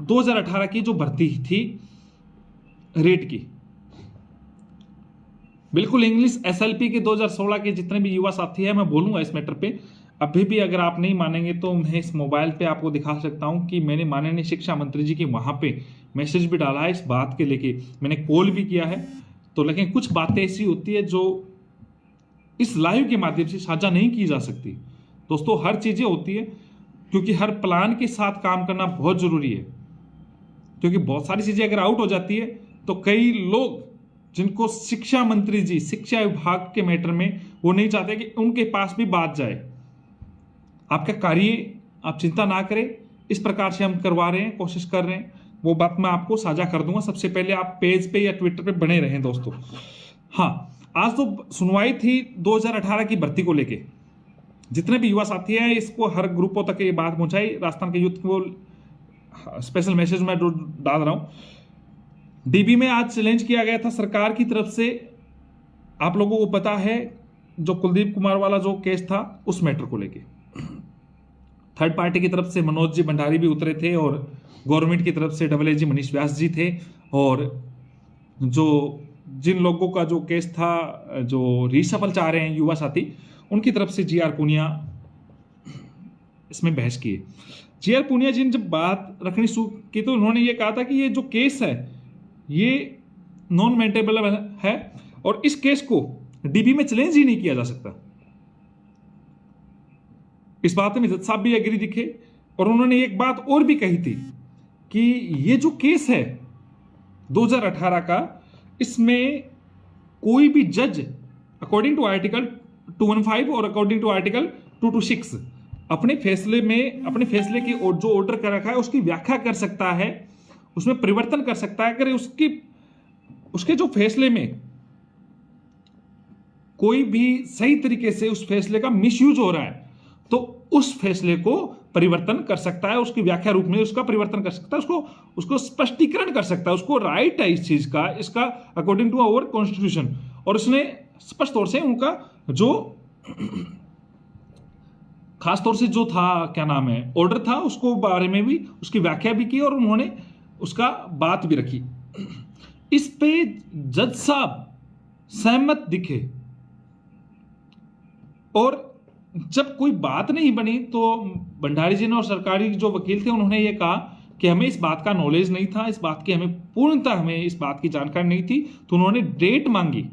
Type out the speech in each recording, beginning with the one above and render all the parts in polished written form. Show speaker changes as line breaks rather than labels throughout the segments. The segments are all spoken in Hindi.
2018 की जो भर्ती थी रेट की, बिल्कुल इंग्लिश एसएलपी के 2016 के जितने भी युवा साथी हैं, मैं बोलूंगा इस मैटर पे। अभी भी अगर आप नहीं मानेंगे तो मैं इस मोबाइल पे आपको दिखा सकता हूं कि मैंने माननीय शिक्षा मंत्री जी की वहां पे मैसेज भी डाला है इस बात के लेके, मैंने कॉल भी किया है। तो लेकिन कुछ बातें ऐसी होती है जो इस लाइव के माध्यम से साझा नहीं की जा सकती। दोस्तों हर चीजें होती है, क्योंकि हर प्लान के साथ काम करना बहुत जरूरी है, क्योंकि बहुत सारी चीजें अगर आउट हो जाती है तो कई लोग जिनको शिक्षा मंत्री जी शिक्षा विभाग के मैटर में, वो नहीं चाहते कि उनके पास भी बात जाए। आपका कार्य आप चिंता ना करें, इस प्रकार से हम करवा रहे हैं, कोशिश कर रहे हैं, वो बात मैं आपको साझा कर दूंगा। सबसे पहले आप पेज पे या ट्विटर पे बने रहें दोस्तों। हाँ, आज तो सुनवाई थी 2018 की भर्ती को लेके। जितने भी युवा साथी हैं इसको हर ग्रुपों तक ये बात पहुंचाई, राजस्थान के यूथ को स्पेशल मैसेज में डाल रहा हूं। डीबी में आज चैलेंज किया गया था सरकार की तरफ से, आप लोगों को पता है जो कुलदीप कुमार वाला जो केस था उस मैटर को लेके थर्ड पार्टी की तरफ से मनोज जी भंडारी भी उतरे थे और गवर्नमेंट की तरफ से डबल मनीष व्यास जी थे, और जो जिन लोगों का जो केस था जो रीसफल चाह रहे हैं युवा साथी, उनकी तरफ से जीआर पूनिया इसमें बहस की। जीआर पूनिया जी ने जब बात रखनी शुरू की तो उन्होंने ये कहा था कि ये जो केस है ये नॉन मेंटेबल है और इस केस को डीबी में चैलेंज ही नहीं किया जा सकता। इस बात में जज साहब भी एग्री दिखे, और उन्होंने एक बात और भी कही थी कि ये जो केस है 2018 का, इसमें कोई भी जज अकॉर्डिंग टू आर्टिकल 215 और अकॉर्डिंग टू आर्टिकल 226 अपने फैसले की जो ऑर्डर कर रखा है उसकी व्याख्या कर सकता है, उसमें परिवर्तन कर सकता है। अगर उसके जो फैसले में कोई भी सही तरीके से उस फैसले का मिसयूज हो रहा है तो उस फैसले को परिवर्तन कर सकता है, उसकी व्याख्या रूप में उसका परिवर्तन कर सकता है, उसको स्पष्टीकरण कर सकता है, उसको राइट है इस चीज का, इसका अकॉर्डिंग टू आवर कॉन्स्टिट्यूशन। और उसने स्पष्ट तौर से उनका जो खास तौर से जो था क्या नाम है ऑर्डर था उसको बारे में भी उसकी व्याख्या भी की और उन्होंने उसका बात भी रखी। इस पे जज साहब सहमत दिखे, और जब कोई बात नहीं बनी तो भंडारी जी ने और सरकारी जो वकील थे उन्होंने ये कहा कि हमें इस बात का नॉलेज नहीं था, इस बात की हमें पूर्णतः हमें इस बात की जानकारी नहीं थी। तो उन्होंने डेट मांगी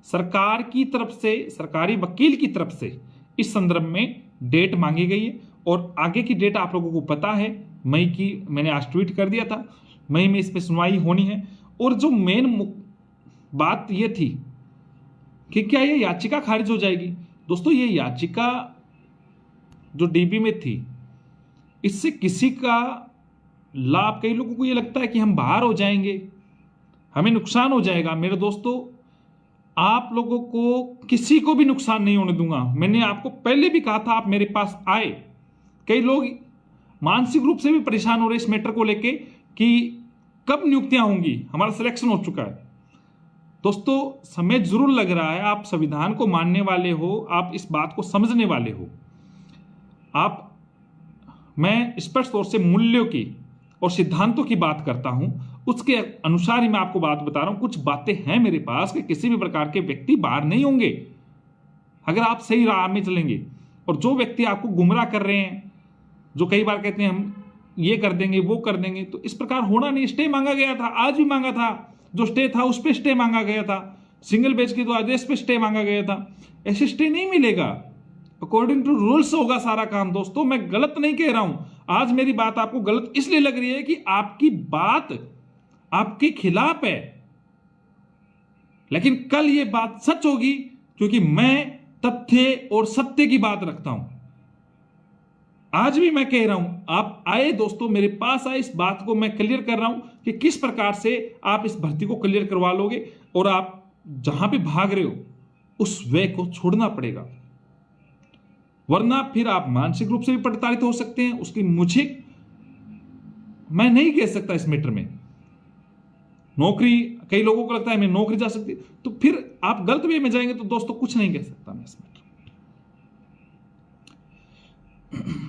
सरकार की तरफ से, सरकारी वकील की तरफ से इस संदर्भ में डेट मांगी गई है, और आगे की डेट आप लोगों को पता है मई की, मैंने आज ट्वीट कर दिया था, मई में इस पर सुनवाई होनी है। और जो मेन बात यह थी कि क्या यह याचिका खारिज हो जाएगी। दोस्तों ये याचिका जो डीबी में थी इससे किसी का लाभ, कई लोगों को ये लगता है कि हम बाहर हो जाएंगे, हमें नुकसान हो जाएगा। मेरे दोस्तों आप लोगों को किसी को भी नुकसान नहीं होने दूंगा। मैंने आपको पहले भी कहा था आप मेरे पास आए, कई लोग मानसिक रूप से भी परेशान हो रहे इस मैटर को लेके कि कब नियुक्तियां होंगी, हमारा सिलेक्शन हो चुका है। दोस्तों समय जरूर लग रहा है, आप संविधान को मानने वाले हो, आप इस बात को समझने वाले हो, मैं स्पष्ट तौर से मूल्यों की और सिद्धांतों की बात करता हूं, उसके अनुसार ही मैं आपको बात बता रहा हूं। कुछ बातें हैं मेरे पास कि किसी भी प्रकार के व्यक्ति बाहर नहीं होंगे अगर आप सही राह में चलेंगे। और जो व्यक्ति आपको गुमराह कर रहे हैं, जो कई बार कहते हैं हम ये कर देंगे वो कर देंगे, तो इस प्रकार होना नहीं। स्टे मांगा गया था, आज भी मांगा था, जो स्टे था उस पर स्टे मांगा गया था, सिंगल बेंच के तो आदेश पे स्टे मांगा गया था। ऐसे स्टे नहीं मिलेगा, अकॉर्डिंग टू रूल्स होगा सारा काम। दोस्तों मैं गलत नहीं कह रहा हूं, आज मेरी बात आपको गलत इसलिए लग रही है कि आपकी बात आपके खिलाफ है, लेकिन कल ये बात सच होगी क्योंकि मैं तथ्य और सत्य की बात रखता हूं। आज भी मैं कह रहा हूं, आप आए दोस्तों, मेरे पास आए, इस बात को मैं क्लियर कर रहा हूं कि किस प्रकार से आप इस भर्ती को क्लियर करवा लोगे, और आप जहां पे भाग रहे हो उस वे को छोड़ना पड़ेगा, वरना फिर आप मानसिक रूप से भी प्रताड़ित हो सकते हैं। उसकी मैं नहीं कह सकता इस मैटर में नौकरी, कई लोगों को लगता है मैं नौकरी जा सकती, तो फिर आप गलत वे में जाएंगे। तो दोस्तों कुछ नहीं कह सकता मैं इस मैटर में।